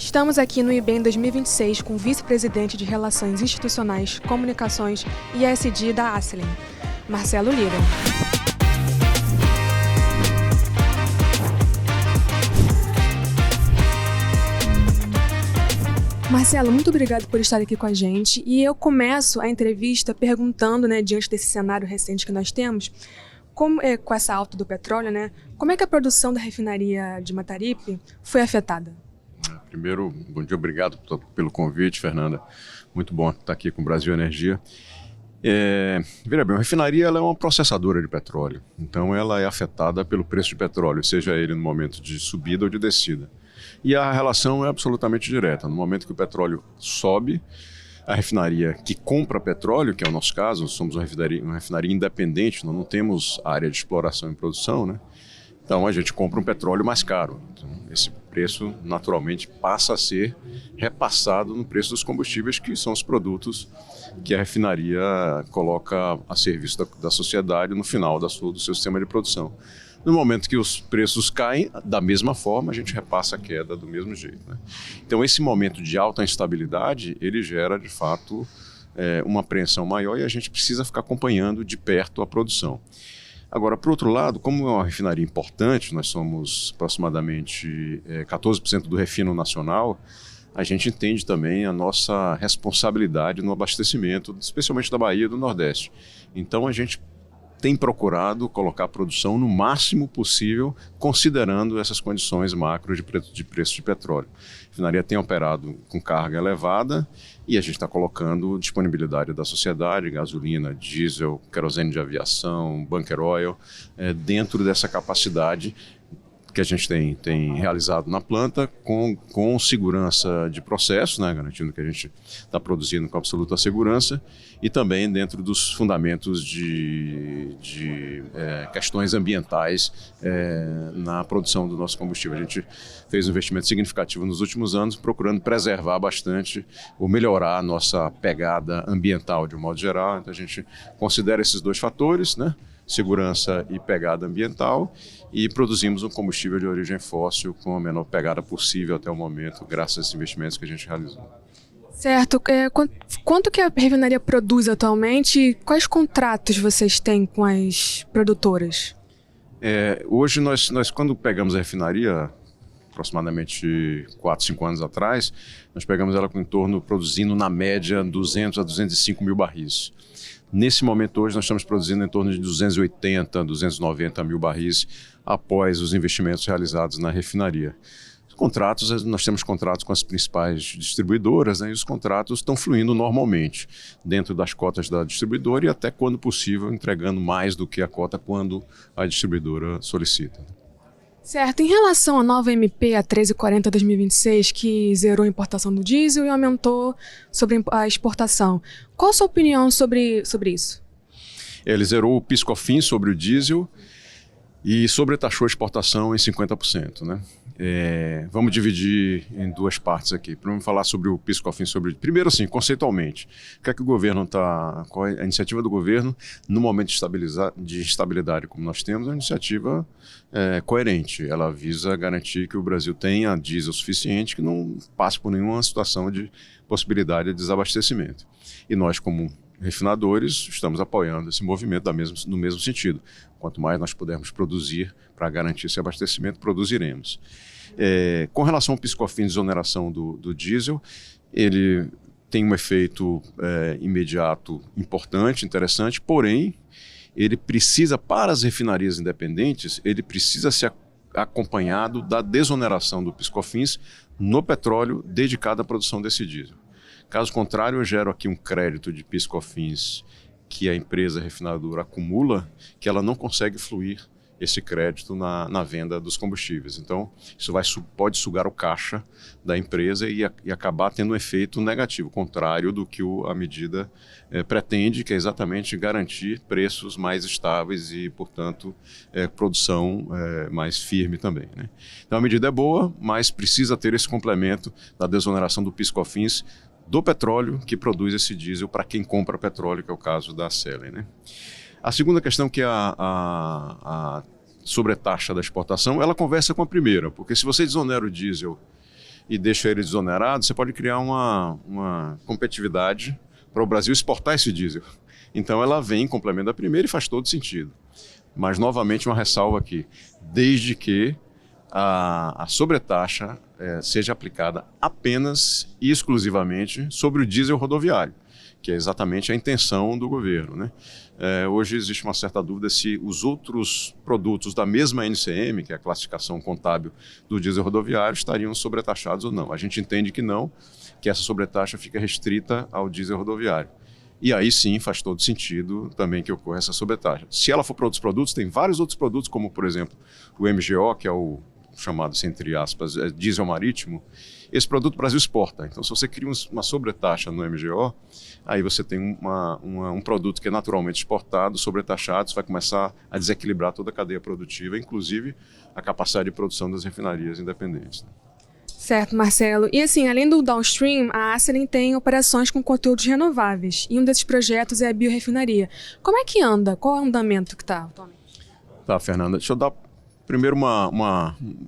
Estamos aqui no IBEM 2026 com o vice-presidente de Relações Institucionais, Comunicações e ESG da Acelen, Marcelo Lira. Marcelo, muito obrigado por estar aqui com a gente. E eu começo a entrevista perguntando, diante desse cenário recente que nós temos, com essa alta do petróleo, como é que a produção da refinaria de Mataripe foi afetada? Primeiro, bom dia, obrigado pelo convite, Fernanda. Muito bom estar aqui com o Brasil Energia. Veja bem, a refinaria ela é uma processadora de petróleo, então ela é afetada pelo preço de petróleo, seja ele no momento de subida ou de descida. E a relação é absolutamente direta. No momento que o petróleo sobe, a refinaria que compra petróleo, que é o nosso caso, somos uma refinaria independente, nós não temos área de exploração e produção, Então a gente compra um petróleo mais caro. Então, esse preço naturalmente passa a ser repassado no preço dos combustíveis, que são os produtos que a refinaria coloca a serviço da sociedade no final do seu sistema de produção. No momento que os preços caem, da mesma forma, a gente repassa a queda do mesmo jeito. Então esse momento de alta instabilidade, ele gera de fato uma apreensão maior e a gente precisa ficar acompanhando de perto a produção. Agora, por outro lado, como é uma refinaria importante, nós somos aproximadamente 14% do refino nacional, a gente entende também a nossa responsabilidade no abastecimento, especialmente da Bahia e do Nordeste. Então a gente tem procurado colocar a produção no máximo possível, considerando essas condições macro de preço de petróleo. A refinaria tem operado com carga elevada e a gente está colocando disponibilidade da sociedade, gasolina, diesel, querosene de aviação, bunker oil, dentro dessa capacidade que a gente tem realizado na planta com segurança de processo, garantindo que a gente está produzindo com absoluta segurança e também dentro dos fundamentos de questões ambientais na produção do nosso combustível. A gente fez um investimento significativo nos últimos anos, procurando preservar bastante ou melhorar a nossa pegada ambiental de um modo geral. Então a gente considera esses dois fatores, segurança e pegada ambiental, e produzimos um combustível de origem fóssil com a menor pegada possível até o momento, graças a esses investimentos que a gente realizou. Certo. Quanto que a refinaria produz atualmente e quais contratos vocês têm com as produtoras? Hoje, nós quando pegamos a refinaria, aproximadamente 4, 5 anos atrás, nós pegamos ela com em torno, produzindo na média 200 a 205 mil barris. Nesse momento hoje nós estamos produzindo em torno de 280, 290 mil barris após os investimentos realizados na refinaria. Nós temos contratos com as principais distribuidoras, e os contratos estão fluindo normalmente dentro das cotas da distribuidora e até quando possível entregando mais do que a cota quando a distribuidora solicita. Certo. Em relação à nova MP, a 1340/2026, que zerou a importação do diesel e aumentou sobre a exportação, qual a sua opinião sobre isso? Ele zerou o PIS/COFINS sobre o diesel e sobretaxou a exportação em 50%. Vamos dividir em duas partes aqui. Primeiro falar sobre o PIS/COFINS primeiro, assim, conceitualmente. O que é que o governo qual é a iniciativa do governo no momento de instabilidade como nós temos? É uma iniciativa coerente. Ela visa garantir que o Brasil tenha diesel suficiente, que não passe por nenhuma situação de possibilidade de desabastecimento. E nós, como refinadores, estamos apoiando esse movimento no mesmo sentido. Quanto mais nós pudermos produzir para garantir esse abastecimento, produziremos. Com relação ao PIS/COFINS de exoneração do diesel, ele tem um efeito imediato importante, interessante, porém, ele precisa, para as refinarias independentes, ele precisa ser acompanhado da desoneração do PIS/COFINS no petróleo dedicado à produção desse diesel. Caso contrário, eu gero aqui um crédito de PIS/COFINS que a empresa refinadora acumula, que ela não consegue fluir esse crédito na venda dos combustíveis. Então, isso pode sugar o caixa da empresa e acabar tendo um efeito negativo, contrário do que a medida pretende, que é exatamente garantir preços mais estáveis e, portanto, produção mais firme também. Então, a medida é boa, mas precisa ter esse complemento da desoneração do PIS/COFINS do petróleo que produz esse diesel para quem compra petróleo, que é o caso da Acelen. A segunda questão, que é a sobretaxa da exportação, ela conversa com a primeira, porque se você desonera o diesel e deixa ele desonerado, você pode criar uma competitividade para o Brasil exportar esse diesel. Então ela vem em complemento da primeira e faz todo sentido. Mas, novamente, uma ressalva aqui, desde que a sobretaxa seja aplicada apenas e exclusivamente sobre o diesel rodoviário, que é exatamente a intenção do governo, né? Hoje existe uma certa dúvida se os outros produtos da mesma NCM, que é a classificação contábil do diesel rodoviário, estariam sobretaxados ou não. A gente entende que não, que essa sobretaxa fica restrita ao diesel rodoviário. E aí sim faz todo sentido também que ocorra essa sobretaxa. Se ela for para outros produtos, tem vários outros produtos, como por exemplo o MGO, que é o chamado, entre aspas, diesel marítimo. Esse produto o Brasil exporta. Então, se você cria uma sobretaxa no MGO, aí você tem um produto que é naturalmente exportado, sobretaxado, isso vai começar a desequilibrar toda a cadeia produtiva, inclusive a capacidade de produção das refinarias independentes. Certo, Marcelo. E assim, além do downstream, a Acelen tem operações com conteúdos renováveis. E um desses projetos é a biorefinaria. Como é que anda? Qual é o andamento que está atualmente? Tá, Fernanda. Deixa eu dar primeiro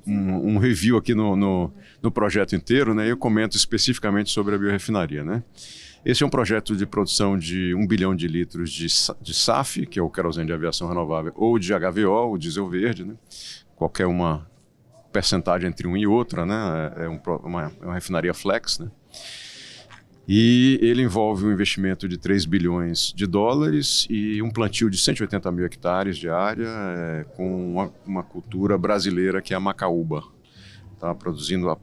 um review aqui no projeto inteiro, né? Eu comento especificamente sobre a biorefinaria, né? Esse é um projeto de produção de 1 bilhão de litros de SAF, que é o querosene de aviação renovável, ou de HVO, o diesel verde, né? Qualquer uma percentagem entre um e outra, né? É uma refinaria flex, né? E ele envolve um investimento de 3 bilhões de dólares e um plantio de 180 mil hectares de área com uma cultura brasileira que é a macaúba. Tá produzindo,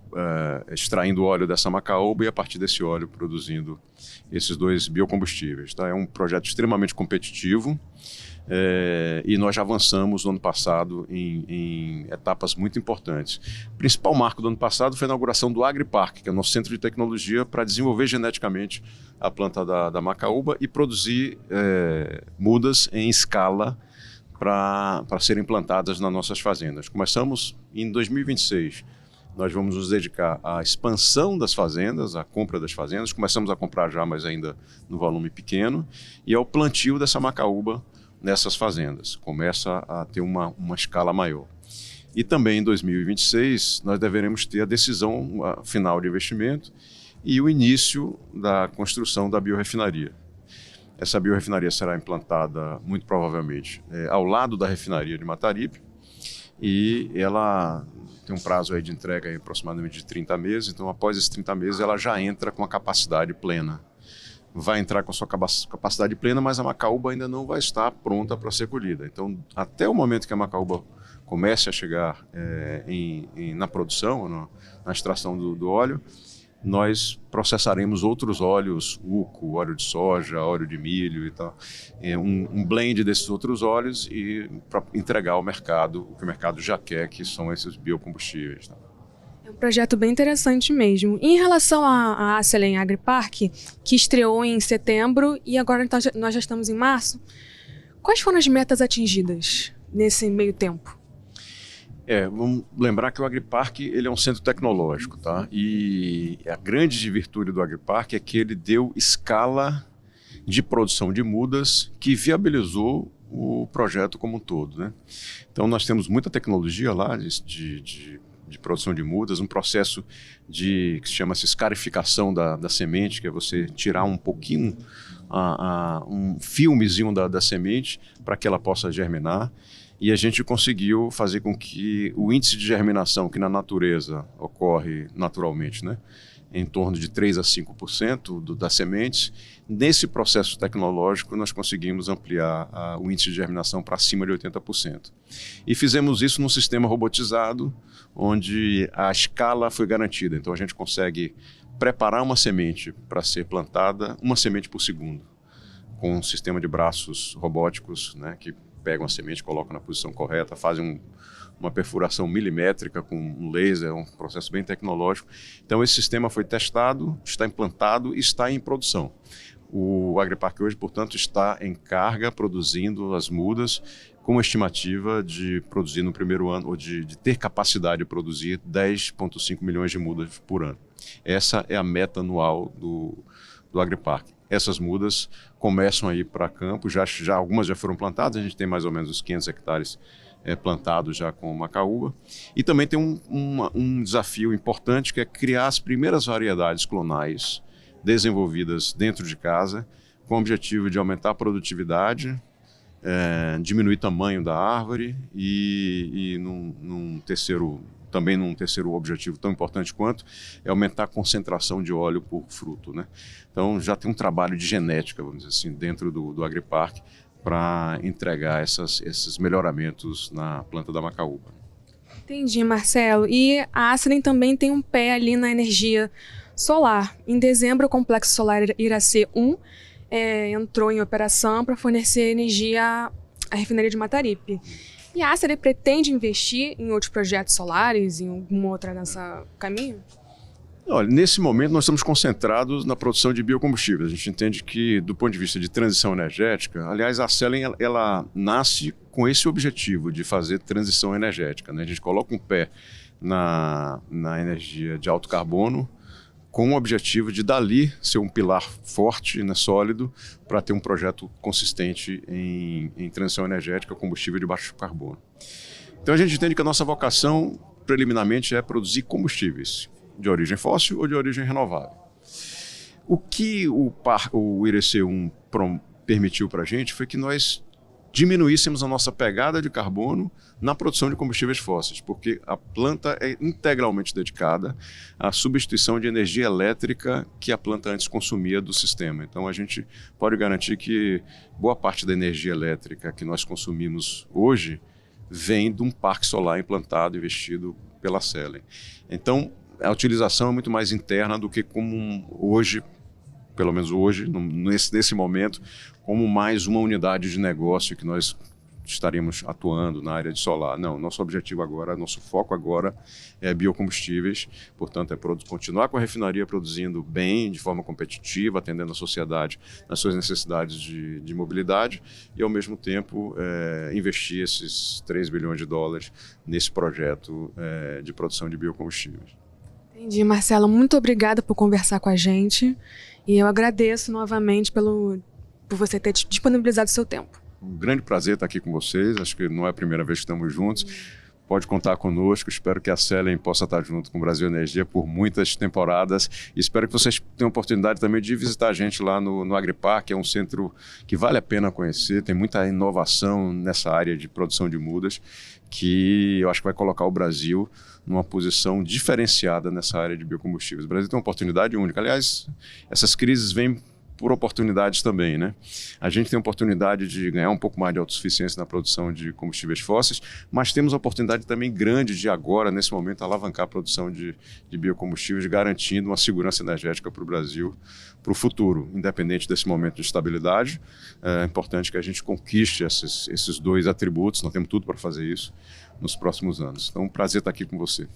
extraindo óleo dessa macaúba e a partir desse óleo produzindo esses dois biocombustíveis. Tá? É um projeto extremamente competitivo e nós já avançamos no ano passado em etapas muito importantes. O principal marco do ano passado foi a inauguração do AgriPark, que é o nosso centro de tecnologia para desenvolver geneticamente a planta da macaúba e produzir mudas em escala para serem plantadas nas nossas fazendas. Começamos em 2026. Nós vamos nos dedicar à expansão das fazendas, à compra das fazendas. Começamos a comprar já, mas ainda no volume pequeno, e ao plantio dessa macaúba nessas fazendas. Começa a ter uma escala maior. E também em 2026 nós deveremos ter a decisão final de investimento e o início da construção da biorefinaria. Essa biorefinaria será implantada muito provavelmente ao lado da refinaria de Mataripe e ela tem um prazo aí de entrega aí aproximadamente de 30 meses, então após esses 30 meses ela já entra com a capacidade plena. Vai entrar com a sua capacidade plena, mas a macaúba ainda não vai estar pronta para ser colhida. Então, até o momento que a macaúba comece a chegar na produção, na extração do óleo, nós processaremos outros óleos, UCO, óleo de soja, óleo de milho e tal, um blend desses outros óleos e para entregar ao mercado o que o mercado já quer, que são esses biocombustíveis. Tá? É um projeto bem interessante mesmo. E em relação à Acelen AgriPark, que estreou em setembro e agora então, nós já estamos em março, quais foram as metas atingidas nesse meio tempo? Vamos lembrar que o AgriPark ele é um centro tecnológico, tá? E a grande virtude do AgriPark é que ele deu escala de produção de mudas que viabilizou o projeto como um todo, né? Então nós temos muita tecnologia lá de produção de mudas, um processo que se chama escarificação da semente, que é você tirar um pouquinho, um filmezinho da semente para que ela possa germinar. E a gente conseguiu fazer com que o índice de germinação, que na natureza ocorre naturalmente, né, em torno de 3 a 5% das sementes, nesse processo tecnológico nós conseguimos ampliar o índice de germinação para acima de 80%. E fizemos isso num sistema robotizado, onde a escala foi garantida. Então a gente consegue preparar uma semente para ser plantada, uma semente por segundo, com um sistema de braços robóticos, né, que pegam a semente, colocam na posição correta, fazem uma perfuração milimétrica com um laser, é um processo bem tecnológico. Então esse sistema foi testado, está implantado e está em produção. O AgriPark hoje, portanto, está em carga produzindo as mudas com uma estimativa de produzir no primeiro ano, ou de ter capacidade de produzir 10,5 milhões de mudas por ano. Essa é a meta anual do AgriPark. Essas mudas começam a ir para campo, já algumas já foram plantadas, a gente tem mais ou menos uns 500 hectares plantado já com macaúba. E também tem um desafio importante, que é criar as primeiras variedades clonais desenvolvidas dentro de casa, com o objetivo de aumentar a produtividade, diminuir o tamanho da árvore e num terceiro objetivo tão importante quanto é aumentar a concentração de óleo por fruto, né? Então já tem um trabalho de genética, vamos dizer assim, dentro do Agripark para entregar esses melhoramentos na planta da macaúba. Entendi, Marcelo. E a Aslen também tem um pé ali na energia solar. Em dezembro, o Complexo Solar Iracê 1 entrou em operação para fornecer energia à refinaria de Mataripe. E a Aslen pretende investir em outros projetos solares, em alguma outra nessa caminho? Olha, nesse momento nós estamos concentrados na produção de biocombustíveis. A gente entende que, do ponto de vista de transição energética, aliás, a Selen ela nasce com esse objetivo de fazer transição energética, né? A gente coloca um pé na energia de alto carbono, com o objetivo de dali ser um pilar forte, né, sólido, para ter um projeto consistente em transição energética, combustível de baixo carbono. Então a gente entende que a nossa vocação, preliminarmente, é produzir combustíveis de origem fóssil ou de origem renovável. O que o IRC1 permitiu para a gente foi que nós diminuíssemos a nossa pegada de carbono na produção de combustíveis fósseis, porque a planta é integralmente dedicada à substituição de energia elétrica que a planta antes consumia do sistema. Então a gente pode garantir que boa parte da energia elétrica que nós consumimos hoje vem de um parque solar implantado, investido pela Selen. Então a utilização é muito mais interna do que como hoje, pelo menos hoje, nesse momento, como mais uma unidade de negócio que nós estaríamos atuando na área de solar. Não, nosso objetivo agora, nosso foco agora é biocombustíveis, portanto é continuar com a refinaria produzindo bem, de forma competitiva, atendendo a sociedade nas suas necessidades de mobilidade e ao mesmo tempo investir esses 3 bilhões de dólares nesse projeto de produção de biocombustíveis. Entendi, Marcelo. Muito obrigada por conversar com a gente e eu agradeço novamente por você ter disponibilizado o seu tempo. Um grande prazer estar aqui com vocês, acho que não é a primeira vez que estamos juntos. Pode contar conosco, espero que a Selen possa estar junto com o Brasil Energia por muitas temporadas e espero que vocês tenham a oportunidade também de visitar a gente lá no Agripark, que é um centro que vale a pena conhecer, tem muita inovação nessa área de produção de mudas, que eu acho que vai colocar o Brasil numa posição diferenciada nessa área de biocombustíveis. O Brasil tem uma oportunidade única, aliás, essas crises vêm por oportunidades também, né? A gente tem a oportunidade de ganhar um pouco mais de autossuficiência na produção de combustíveis fósseis, mas temos a oportunidade também grande de agora, nesse momento, alavancar a produção de biocombustíveis, garantindo uma segurança energética para o Brasil, para o futuro, independente desse momento de estabilidade. É importante que a gente conquiste esses dois atributos, nós temos tudo para fazer isso nos próximos anos. Então, um prazer estar aqui com você.